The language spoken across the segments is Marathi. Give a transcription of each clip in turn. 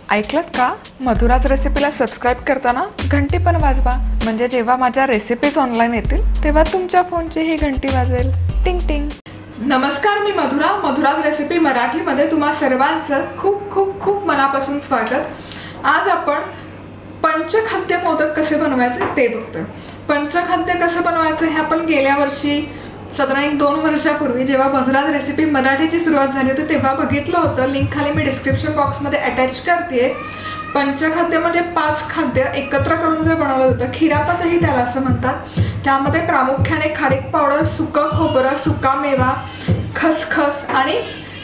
ऐकलत का? मधुराज रेसिपीला सबस्क्राईब करताना घंटी पण वाजवा, म्हणजे जेव्हा माझ्या रेसिपीज ऑनलाईन येतील तेव्हा तुमच्या फोनची ही घंटी वाजेल. टिंग टिंग. नमस्कार, मी मधुरा. मधुराज रेसिपी मराठीमध्ये तुम्हा सर्वांचं खूप खूप खूप मनापासून स्वागत. आज आपण पंचखाद्य मोदक कसे बनवायचे ते बघतोय. पंचखाद्य कसं बनवायचं हे आपण गेल्या वर्षी साधारण 2 वर्षापूर्वी जेव्हा मधुराज रेसिपी मराठीची सुरुवात झाली होती तेव्हा बघितलं होतं. लिंक खाली मी डिस्क्रिप्शन बॉक्समध्ये अटॅच करते. पंचखाद्य म्हणजे 5 खाद्य एकत्र करून जे बनवलं जातं, खिरापतही त्याला असं म्हणतात. त्यामध्ये प्रामुख्याने खारीक पावडर, सुकं खोबरं, सुका मेवा, खसखस आणि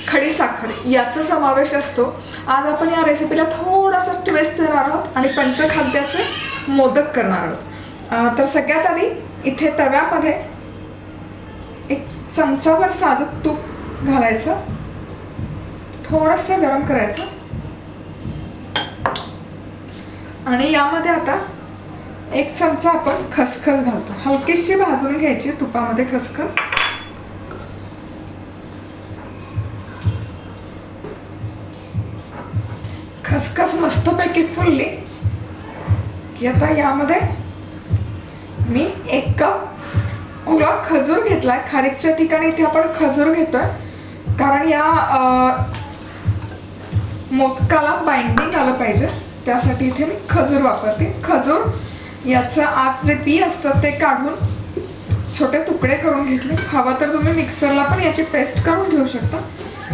खडी साखर याचा समावेश असतो. आज आपण या रेसिपीला थोडासा ट्विस्ट देणार आहोत आणि पंचखाद्याचे मोदक करणार आहोत. तर सगळ्यात आधी इथे तव्यामध्ये 1 चमचाभर साजूक तूप घालायचं, थोडंसं गरम करायचं आणि यामध्ये आता 1 चमचा आपण खसखस घालतो. हलकीशी भाजून घ्यायची तुपामध्ये खसखस. खसखस मस्तपैकी फुलली की आता यामध्ये मी 1 कप ओला खजूर घेतलाय. खारीकच्या ठिकाणी इथे आपण खजूर घेतोय कारण या मोदकाला बाइंडिंग आलं पाहिजे, त्यासाठी इथे मी खजूर वापरते. खजूर याचं आत जे बी असतं ते काढून छोटे तुकडे करून घेतले. हवं तर तुम्ही मिक्सरला पण याची पेस्ट करून घेऊ शकता,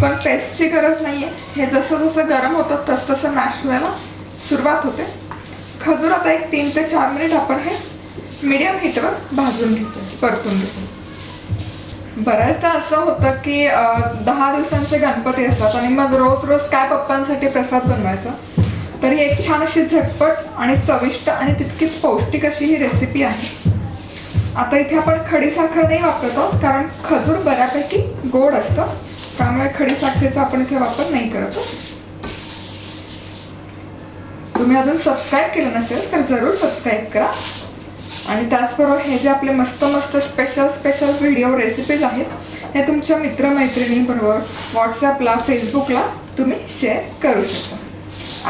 पण पेस्टची गरज नाही आहे. हे जसं जसं गरम होतं तसं तसं मॅश व्हायला सुरुवात होते. खजूर आता 3 ते 4 मिनिट आपण हे मीडियम हीटवर भाजून घेतो, परतून घेतो. बऱ्याचदा असं होतं की 10 दिवसांचे गणपती असतात आणि मग रोज रोज काय पप्पांसाठी प्रसाद बनवायचा. तर ही एक छान अशी झटपट आणि चविष्ट आणि तितकीच पौष्टिक अशी ही रेसिपी आहे. आता इथे आपण खडी साखर नाही वापरतो कारण खजूर बऱ्यापैकी गोड असतं, त्यामुळे खडी साखरेचा आपण इथे वापर नाही करतो. तुम्ही अजून सबस्क्राईब केलं नसेल तर जरूर सबस्क्राईब करा. आणि त्याचबरोबर हे जे आपले मस्त मस्त स्पेशल व्हिडिओ रेसिपीज आहेत हे तुमच्या मित्रमैत्रिणींबरोबर व्हॉट्सॲपला, फेसबुकला तुम्ही शेअर करू शकता.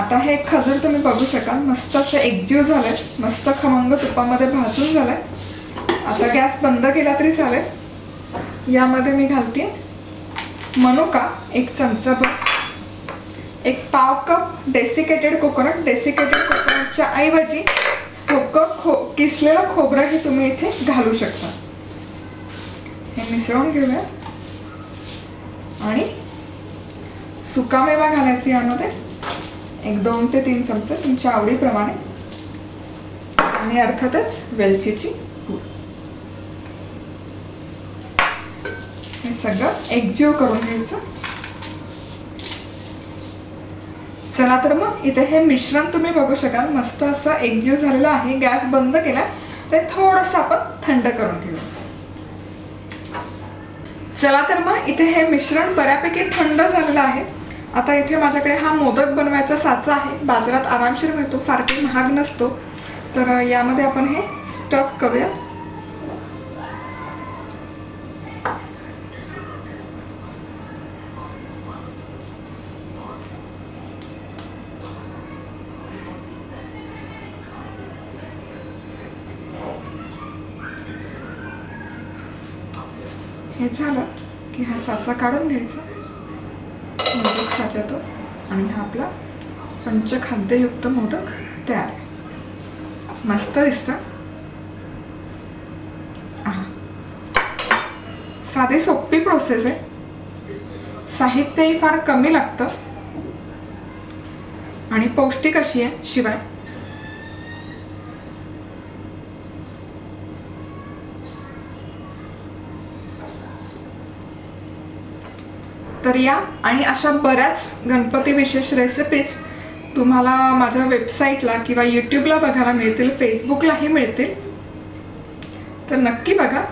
आता हे खजूर तुम्ही बघू शकाल मस्त असं एकजीव झालंय, मस्त खमंग तुपामध्ये भाजून झालंय. आता गॅस बंद केला तरी चालेल. यामध्ये मी घालते मनुका 1 चमचाभर, 1 पाव कप डेसिकेटेड कोकोनट. डेसिकेटेड कोकोनटच्या ऐवजी किसलेलं खोबरं हे तुम्ही इथे घालू शकता. हे मिसळून घेऊया आणि सुकामेवा घालायचे यामध्ये 2 ते 3 चमचे तुमच्या आवडीप्रमाणे आणि अर्थातच वेलचीची पूड. हे सगळं एकजीव करून घ्यायचं. चला तर मग इथे हे मिश्रण तुम्ही बघू शकाल मस्त असं एकजीव झालेलं आहे. गॅस बंद केला ते थोडंसं आपण थंड करून घेऊ. चला तर मग इथे हे मिश्रण बऱ्यापैकी थंड झालेलं आहे. आता इथे माझ्याकडे हा मोदक बनवायचा साचा आहे, बाजारात आरामशीर मिळतो, फार काही महाग नसतो. तर यामध्ये आपण हे स्टफ करूया. हे झालं की हा साचा काढून घ्यायचा मोदक साच्यातून आणि हा आपला पंचखाद्ययुक्त मोदक तयार आहे. मस्त दिसतं. साधी सोपी प्रोसेस आहे, साहित्यही फार कमी लागतं आणि पौष्टिक अशी आहे शिवाय. तर या आणि अशा बऱ्याच गणपती विशेष रेसिपीज तुम्हाला माझ्या वेबसाईटला किंवा यूट्यूबला बघायला मिळतील, फेसबुकलाही मिळतील. तर नक्की बघा.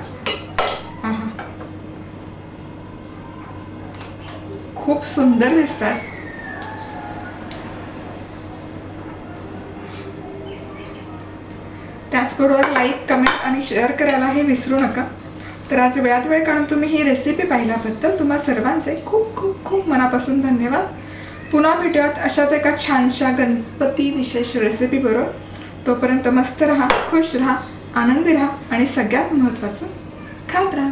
खूप सुंदर दिसतात. त्याचबरोबर लाईक, कमेंट आणि शेअर करायलाही विसरू नका. तर आज वेळात वेळ काढून तुम्ही ही रेसिपी पाहिल्याबद्दल तुम्हा सर्वांचे खूप खूप खूप मनापासून धन्यवाद. पुन्हा भेटूयात अशाच एका छानशा गणपती विशेष रेसिपी बरोबर. तोपर्यंत मस्त राहा, खुश राहा, आनंदी राहा आणि सगळ्यात महत्त्वाचं खात राहा.